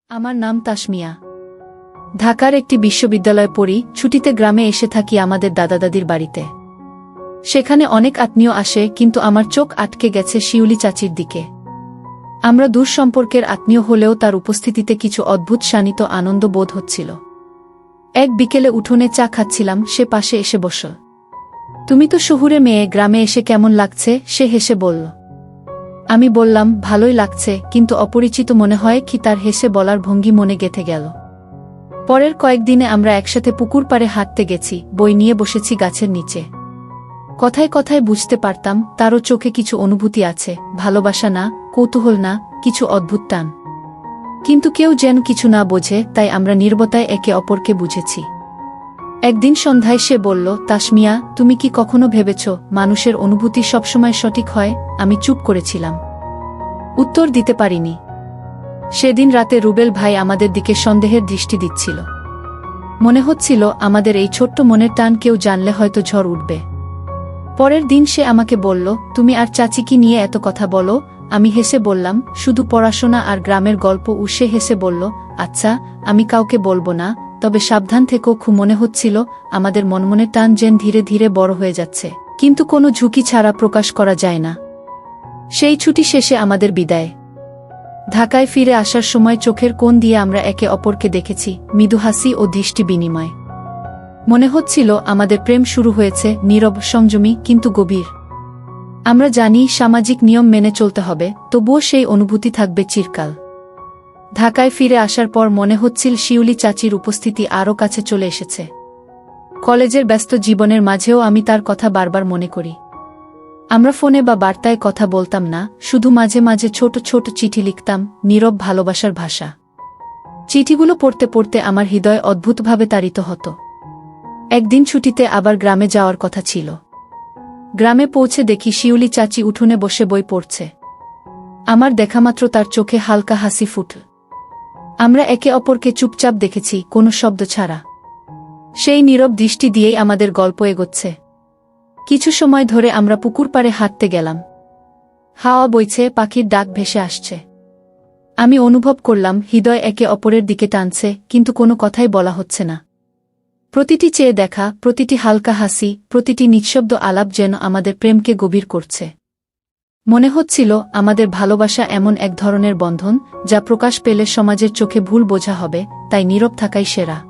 আমার নাম তাসমিয়া। ঢাকার একটি বিশ্ববিদ্যালয়ে পড়ি, ছুটিতে গ্রামে এসে থাকি আমাদের দাদা-দাদির বাড়িতে। সেখানে অনেক আত্মীয় আসে, কিন্তু আমার চোখ আটকে গেছে শিউলি চাচির দিকে। আমরা দূর সম্পর্কের আত্মীয় হলেও তার উপস্থিতিতে কিছু অদ্ভুত শানিত আনন্দ বোধ হচ্ছিল। এক বিকেলে উঠোনে চা খাচ্ছিলাম, সে পাশে এসে বসল। তুমি তো শহুরে মেয়ে, গ্রামে এসে কেমন লাগছে? সে হেসে বলল। আমি বললাম, ভালোই লাগছে, কিন্তু অপরিচিত মনে হয় কি তার হেসে বলার ভঙ্গি মনে গেঁথে গেল। পরের কয়েকদিনে আমরা একসাথে পুকুর পাড়ে হাঁটতে গেছি, বই নিয়ে বসেছি গাছের নিচে। কথায় কথায় বুঝতে পারতাম তারও চোখে কিছু অনুভূতি আছে, ভালোবাসা না, কৌতূহল না, কিছু অদ্ভুত টান। কিন্তু কেউ যেন কিছু না বোঝে, তাই আমরা নীরবতায় একে অপরকে বুঝেছি। একদিন সন্ধ্যায় সে বলল, তাসমিয়া, তুমি কি কখনো ভেবেছ মানুষের অনুভূতি সবসময় সঠিক হয়? আমি চুপ করেছিলাম, উত্তর দিতে পারিনি। সেদিন রাতে রুবেল ভাই আমাদের দিকে সন্দেহের দৃষ্টি দিচ্ছিল। মনে হচ্ছিল আমাদের এই ছোট্ট মনের টান কেউ জানলে হয়তো ঝড় উঠবে। পরের দিন সে আমাকে বলল, তুমি আর চাচি কি নিয়ে এত কথা বলো? আমি হেসে বললাম, শুধু পড়াশোনা আর গ্রামের গল্প। সে হেসে বলল, আচ্ছা, আমি কাউকে বলবো না, তবে সাবধান থেকো। খুব মনে হচ্ছিল আমাদের মনমনের টান যেন ধীরে ধীরে বড় হয়ে যাচ্ছে, কিন্তু কোনো ঝুঁকি ছাড়া প্রকাশ করা যায় না। সেই ছুটি শেষে আমাদের বিদায়। ঢাকায় ফিরে আসার সময় চোখের কোণ দিয়ে আমরা একে অপরকে দেখেছি, মৃদু হাসি ও দৃষ্টি বিনিময়। মনে হচ্ছিল আমাদের প্রেম শুরু হয়েছে, নীরব, সংযমী, কিন্তু গভীর। আমরা জানি সামাজিক নিয়ম মেনে চলতে হবে, তবুও সেই অনুভূতি থাকবে চিরকাল। ঢাকায় ফিরে আসার পর মনে হচ্ছিল শিউলি চাচির উপস্থিতি আরও কাছে চলে এসেছে। কলেজের ব্যস্ত জীবনের মাঝেও আমি তার কথা বারবার মনে করি। আমরা ফোনে বা বার্তায় কথা বলতাম না, শুধু মাঝে মাঝে ছোট ছোট চিঠি লিখতাম, নীরব ভালোবাসার ভাষা। চিঠিগুলো পড়তে পড়তে আমার হৃদয় অদ্ভুতভাবে তাড়িত হতো। একদিন ছুটিতে আবার গ্রামে যাওয়ার কথা ছিল। গ্রামে পৌঁছে দেখি শিউলি চাচি উঠোনে বসে বই পড়ছে। আমার দেখামাত্র তার চোখে হালকা হাসি ফুটল। আমরা একে অপরকে চুপচাপ দেখেছি, কোনো শব্দ ছাড়া। সেই নীরব দৃষ্টি দিয়েই আমাদের গল্প এগোচ্ছে। কিছু সময় ধরে আমরা পুকুর পাড়ে হাঁটতে গেলাম। হাওয়া বইছে, পাখির ডাক ভেসে আসছে। আমি অনুভব করলাম হৃদয় একে অপরের দিকে টানছে, কিন্তু কোনো কথাই বলা হচ্ছে না। প্রতিটি চেয়ে দেখা, প্রতিটি হালকা হাসি, প্রতিটি নিঃশব্দ আলাপ যেন আমাদের প্রেমকে গভীর করছে। মনে হচ্ছিল আমাদের ভালোবাসা এমন এক ধরনের বন্ধন, যা প্রকাশ পেলে সমাজের চোখে ভুল বোঝা হবে, তাই নীরব থাকাই সেরা।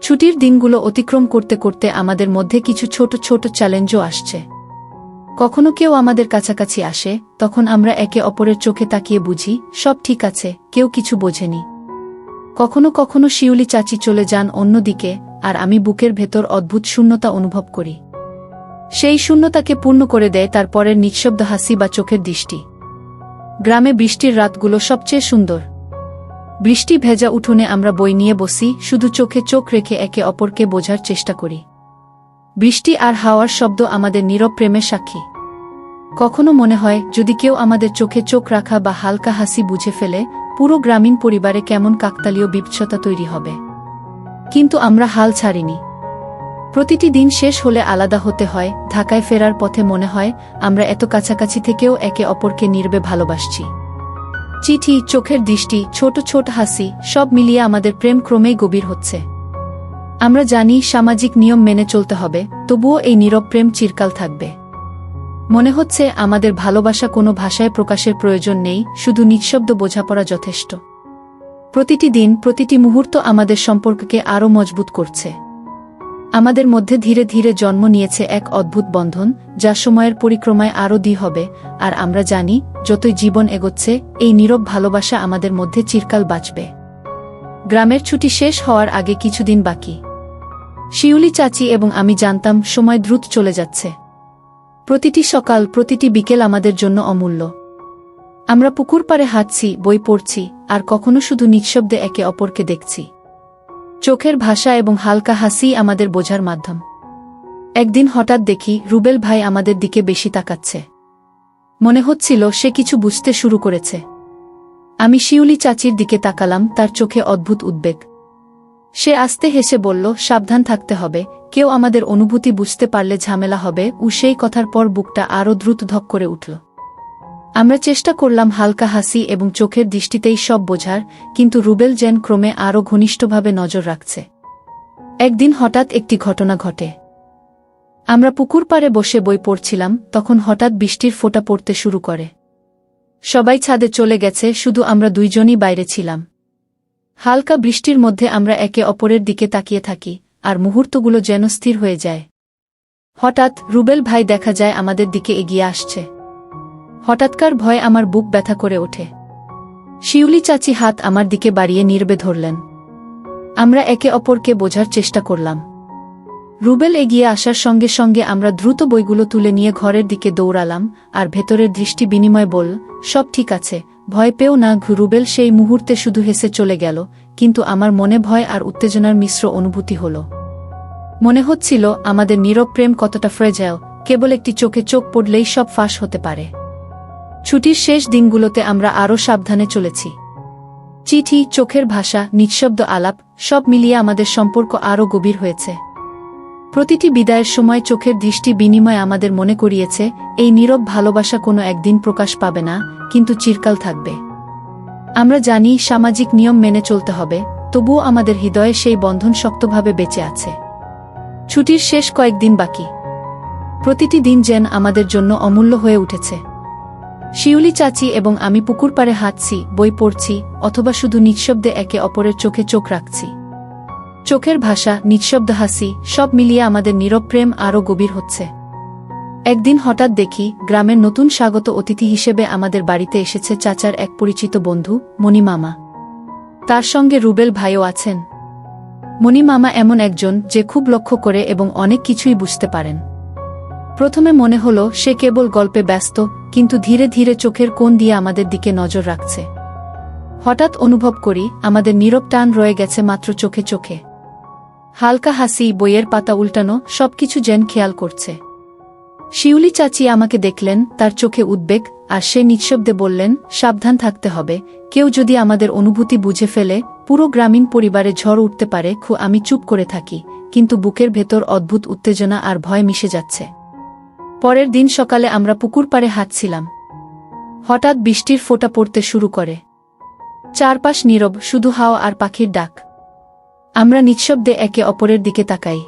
ছুটির দিনগুলো অতিক্রম করতে করতে আমাদের মধ্যে কিছু ছোট ছোট চ্যালেঞ্জও আসছে। কখনো কেউ আমাদের কাছাকাছি আসে, তখন আমরা একে অপরের চোখে তাকিয়ে বুঝি সব ঠিক আছে, কেউ কিছু বোঝেনি। কখনো কখনো শিউলি চাচি চলে যান অন্যদিকে, আর আমি বুকের ভেতর অদ্ভুত শূন্যতা অনুভব করি। সেই শূন্যতাকে পূর্ণ করে দেয় তার পরের নিঃশব্দ হাসি বা চোখের দৃষ্টি। গ্রামে বৃষ্টির রাতগুলো সবচেয়ে সুন্দর। বৃষ্টি ভেজা উঠোনে আমরা বই নিয়ে বসি, শুধু চোখে চোখ রেখে একে অপরকে বোঝার চেষ্টা করি। বৃষ্টি আর হাওয়ার শব্দ আমাদের নীরব প্রেমের সাক্ষী। কখনো মনে হয় যদি কেউ আমাদের চোখে চোখ রাখা বা হালকা হাসি বুঝে ফেলে, পুরো গ্রামীণ পরিবারে কেমন কাকতালীয় বিভৎসতা তৈরি হবে। কিন্তু আমরা হাল ছাড়িনি। প্রতিটি দিন শেষ হলে আলাদা হতে হয়। ঢাকায় ফেরার পথে মনে হয় আমরা এত কাছাকাছি থেকেও একে অপরকে নীরবে ভালোবাসছি। চিঠি, চোখের দৃষ্টি, ছোট ছোট হাসি, সব মিলিয়ে আমাদের প্রেম ক্রমেই গভীর হচ্ছে। আমরা জানি সামাজিক নিয়ম মেনে চলতে হবে, তবুও এই নীরব প্রেম চিরকাল থাকবে। মনে হচ্ছে আমাদের ভালোবাসা কোনো ভাষায় প্রকাশের প্রয়োজন নেই, শুধু নিঃশব্দ বোঝাপড়া যথেষ্ট। প্রতিটি দিন, প্রতিটি মুহূর্ত আমাদের সম্পর্ককে আরও মজবুত করছে। আমাদের মধ্যে ধীরে ধীরে জন্ম নিয়েছে এক অদ্ভুত বন্ধন, যা সময়ের পরিক্রমায় আরও দৃঢ় হবে। আর আমরা জানি যতই জীবন এগোচ্ছে, এই নীরব ভালোবাসা আমাদের মধ্যে চিরকাল বাঁচবে। গ্রামের ছুটি শেষ হওয়ার আগে কিছুদিন বাকি। শিউলি চাচি এবং আমি জানতাম সময় দ্রুত চলে যাচ্ছে। প্রতিটি সকাল, প্রতিটি বিকেল আমাদের জন্য অমূল্য। আমরা পুকুর পাড়ে হাঁটছি, বই পড়ছি, আর কখনো শুধু নিঃশব্দে একে অপরকে দেখছি। চোখের ভাষা এবং হালকা হাসি আমাদের বোঝার মাধ্যম। একদিন হঠাৎ দেখি রুবেল ভাই আমাদের দিকে বেশি তাকাচ্ছে। মনে হচ্ছিল সে কিছু বুঝতে শুরু করেছে। আমি শিউলি চাচির দিকে তাকালাম, তার চোখে অদ্ভুত উদ্বেগ। সে আস্তে হেসে বলল, সাবধান থাকতে হবে, কেউ আমাদের অনুভূতি বুঝতে পারলে ঝামেলা হবে। সেই কথার পর বুকটা আরও দ্রুত ধক করে উঠল। আমরা চেষ্টা করলাম হালকা হাসি এবং চোখের দৃষ্টিতেই সব বোঝার, কিন্তু রুবেল যেন ক্রমে আরও ঘনিষ্ঠভাবে নজর রাখছে। একদিন হঠাৎ একটি ঘটনা ঘটে। আমরা পুকুর পাড়ে বসে বই পড়ছিলাম, তখন হঠাৎ বৃষ্টির ফোঁটা পড়তে শুরু করে। সবাই ছাদে চলে গেছে, শুধু আমরা দুইজনই বাইরে ছিলাম। হালকা বৃষ্টির মধ্যে আমরা একে অপরের দিকে তাকিয়ে থাকি, আর মুহূর্তগুলো যেন স্থির হয়ে যায়। হঠাৎ রুবেল ভাই দেখা যায় আমাদের দিকে এগিয়ে আসছে। হঠাৎকার ভয়ে আমার বুক ব্যথা করে ওঠে। শিউলি চাচি হাত আমার দিকে বাড়িয়ে নীরবে ধরলেন। আমরা একে অপরকে বোঝার চেষ্টা করলাম। রুবেল এগিয়ে আসার সঙ্গে সঙ্গে আমরা দ্রুত বইগুলো তুলে নিয়ে ঘরের দিকে দৌড়ালাম, আর ভেতরের দৃষ্টি বিনিময় বলল, সব ঠিক আছে, ভয় পেও না। রুবেল সেই মুহূর্তে শুধু হেসে চলে গেল, কিন্তু আমার মনে ভয় আর উত্তেজনার মিশ্র অনুভূতি হল। মনে হচ্ছিল আমাদের নীরব প্রেম কতটা ফ্রেজাইল, কেবল একটি চোখে চোখ পড়লেই সব ফাঁস হতে পারে। ছুটির শেষ দিনগুলোতে আমরা আরও সাবধানে চলেছি। চিঠি, চোখের ভাষা, নিঃশব্দ আলাপ, সব মিলিয়ে আমাদের সম্পর্ক আরও গভীর হয়েছে। প্রতিটি বিদায়ের সময় চোখের দৃষ্টি বিনিময় আমাদের মনে করিয়েছে, এই নীরব ভালোবাসা কোনো একদিন প্রকাশ পাবে না, কিন্তু চিরকাল থাকবে। আমরা জানি সামাজিক নিয়ম মেনে চলতে হবে, তবুও আমাদের হৃদয়ে সেই বন্ধন শক্তভাবে বেঁচে আছে। ছুটির শেষ কয়েকদিন বাকি। প্রতিটি দিন যেন আমাদের জন্য অমূল্য হয়ে উঠেছে। শিউলি চাচি এবং আমি পুকুর পাড়ে হাঁটছি, বই পড়ছি, অথবা শুধু নিঃশব্দে একে অপরের চোখে চোখ রাখছি। চোখের ভাষা, নিঃশব্দ হাসি, সব মিলিয়ে আমাদের নীরব প্রেম আরও গভীর হচ্ছে। একদিন হঠাৎ দেখি গ্রামের নতুন স্বাগত অতিথি হিসেবে আমাদের বাড়িতে এসেছে চাচার এক পরিচিত বন্ধু, মণি মামা। তার সঙ্গে রুবেল ভাইও আছেন। মণি মামা এমন একজন যে খুব লক্ষ্য করে এবং অনেক কিছুই বুঝতে পারেন। প্রথমে মনে হলো সে কেবল গল্পে ব্যস্ত, কিন্তু ধীরে ধীরে চোখের কোণ দিয়ে আমাদের দিকে নজর রাখছে। হঠাৎ অনুভব করি আমাদের নীরব টান রয়ে গেছে মাত্র চোখে চোখে। হালকা হাসি, বইয়ের পাতা উল্টানো, সবকিছু যেন খেয়াল করছে। শিউলি চাচি আমাকে দেখলেন, তার চোখে উদ্বেগ, আর সে নিঃশব্দে বললেন, সাবধান থাকতে হবে, কেউ যদি আমাদের অনুভূতি বুঝে ফেলে, পুরো গ্রামীণ পরিবারে ঝড় উঠতে পারে। আমি চুপ করে থাকি, কিন্তু বুকের ভেতর অদ্ভুত উত্তেজনা আর ভয় মিশে যাচ্ছে। পরের দিন সকালে আমরা পুকুর পাড়ে হাঁটছিলাম। হঠাৎ বৃষ্টির ফোঁটা পড়তে শুরু করে। চারপাশ নীরব, শুধু হাওয়া আর পাখির ডাক। আমরা নিঃশব্দে একে অপরের দিকে তাকাই।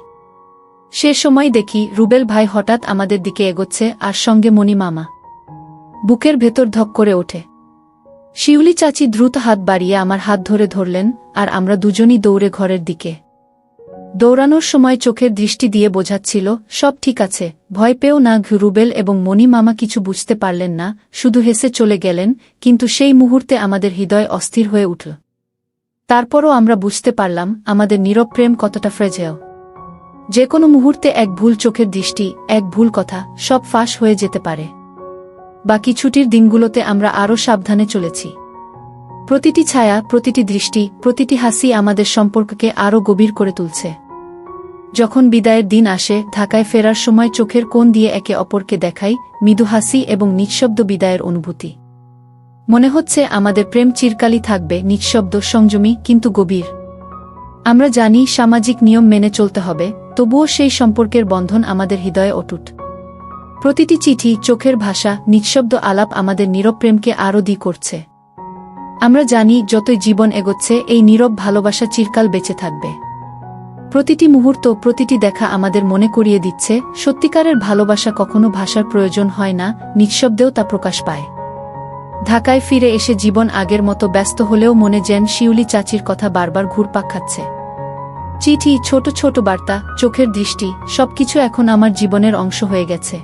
সে সময় দেখি রুবেল ভাই হঠাৎ আমাদের দিকে এগোচ্ছে, আর সঙ্গে মণি মামা। বুকের ভেতর ধক করে ওঠে। শিউলি চাচি দ্রুত হাত বাড়িয়ে আমার হাত ধরে ধরলেন, আর আমরা দুজনই দৌড়ে ঘরের দিকে। দৌড়ানোর সময় চোখের দৃষ্টি দিয়ে বোঝাচ্ছিল, সব ঠিক আছে, ভয় পেও না। রুবেল এবং মণি মামা কিছু বুঝতে পারলেন না, শুধু হেসে চলে গেলেন, কিন্তু সেই মুহূর্তে আমাদের হৃদয় অস্থির হয়ে উঠল। তারপরও আমরা বুঝতে পারলাম আমাদের নীরব প্রেম কতটা ফ্রেজাইল। যে কোনো মুহূর্তে এক ভুল চোখের দৃষ্টি, এক ভুল কথা, সব ফাঁস হয়ে যেতে পারে। বাকি ছুটির দিনগুলোতে আমরা আরও সাবধানে চলেছি। প্রতিটি ছায়া, প্রতিটি দৃষ্টি, প্রতিটি হাসি আমাদের সম্পর্ককে আরও গভীর করে তুলছে। যখন বিদায়ের দিন আসে, ঢাকায় ফেরার সময় চোখের কোণ দিয়ে একে অপরকে দেখাই, মৃদু হাসি এবং নিঃশব্দ বিদায়ের অনুভূতি। মনে হচ্ছে আমাদের প্রেম চিরকালই থাকবে, নিঃশব্দ, সংযমী, কিন্তু গভীর। আমরা জানি সামাজিক নিয়ম মেনে চলতে হবে, তবুও সেই সম্পর্কের বন্ধন আমাদের হৃদয়ে অটুট। প্রতিটি চিঠি, চোখের ভাষা, নিঃশব্দ আলাপ আমাদের নীরব প্রেমকে আরও দ্বিগুণ করছে। আমরা জানি যতই জীবন এগোচ্ছে, এই নীরব ভালোবাসা চিরকাল বেঁচে থাকবে। প্রতিটি মুহূর্ত, প্রতিটি দেখা আমাদের মনে করিয়ে দিচ্ছে, সত্যিকারের ভালোবাসা কখনো ভাষার প্রয়োজন হয় না, নিঃশব্দেও তা প্রকাশ পায়। ঢাকায় ফিরে এসে জীবন আগের মতো ব্যস্ত হলেও মনে যেন শিউলি চাচির কথা বারবার ঘুরপাক খাচ্ছে। চিঠি, ছোট ছোট বার্তা, চোখের দৃষ্টি, সবকিছু এখন আমার জীবনের অংশ হয়ে গেছে।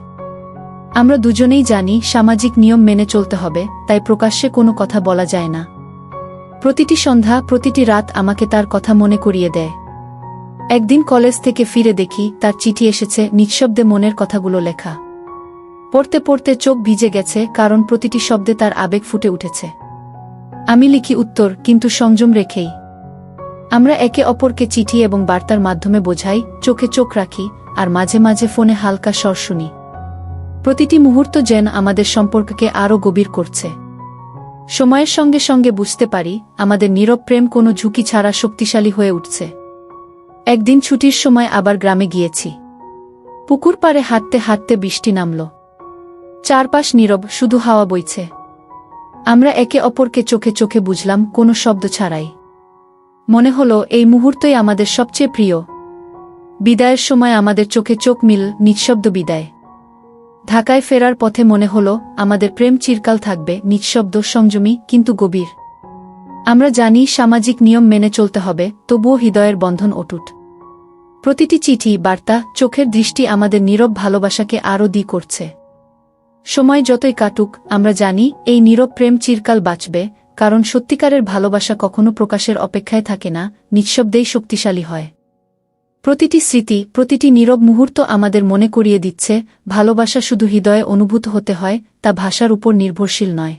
আমরা দুজনেই জানি সামাজিক নিয়ম মেনে চলতে হবে, তাই প্রকাশ্যে কোনো কথা বলা যায় না। প্রতিটি সন্ধ্যা, প্রতিটি রাত আমাকে তার কথা মনে করিয়ে দেয়। একদিন কলেজ থেকে ফিরে দেখি তার চিঠি এসেছে, নিঃশব্দে মনের কথাগুলো লেখা। পড়তে পড়তে চোখ ভিজে গেছে, কারণ প্রতিটি শব্দে তার আবেগ ফুটে উঠেছে। আমি লিখি উত্তর, কিন্তু সংযম রেখেই। আমরা একে অপরকে চিঠি এবং বার্তার মাধ্যমে বোঝাই, চোখে চোখ রাখি, আর মাঝে মাঝে ফোনে হালকা স্বর শুনি। প্রতিটি মুহূর্ত যেন আমাদের সম্পর্ককে আরও গভীর করছে। সময়ের সঙ্গে সঙ্গে বুঝতে পারি আমাদের নীরব প্রেম কোনো ঝুঁকি ছাড়া শক্তিশালী হয়ে উঠছে। একদিন ছুটির সময় আবার গ্রামে গিয়েছি। পুকুর পাড়ে হাঁটতে হাঁটতে বৃষ্টি নামল। চারপাশ নীরব, শুধু হাওয়া বইছে। আমরা একে অপরকে চোখে চোখে বুঝলাম কোনো শব্দ ছাড়াই। মনে হলো এই মুহূর্তই আমাদের সবচেয়ে প্রিয়। বিদায়ের সময় আমাদের চোখে চোখ মিল, নিঃশব্দ বিদায়। ঢাকায় ফেরার পথে মনে হলো আমাদের প্রেম চিরকাল থাকবে, নিঃশব্দ, সংযমী কিন্তু গভীর। আমরা জানি সামাজিক নিয়ম মেনে চলতে হবে, তবুও হৃদয়ের বন্ধন অটুট। প্রতিটি চিঠি, বার্তা, চোখের দৃষ্টি আমাদের নীরব ভালোবাসাকে আরও দ্বিগুণ করছে। সময় যতই কাটুক, আমরা জানি এই নীরব প্রেম চিরকাল বাঁচবে, কারণ সত্যিকারের ভালোবাসা কখনো প্রকাশের অপেক্ষায় থাকে না, নিঃশব্দেই শক্তিশালী হয়। প্রতিটি স্মৃতি, প্রতিটি নীরব মুহূর্ত আমাদের মনে করিয়ে দিচ্ছে, ভালোবাসা শুধু হৃদয়ে অনুভূত হতে হয়, তা ভাষার উপর নির্ভরশীল নয়।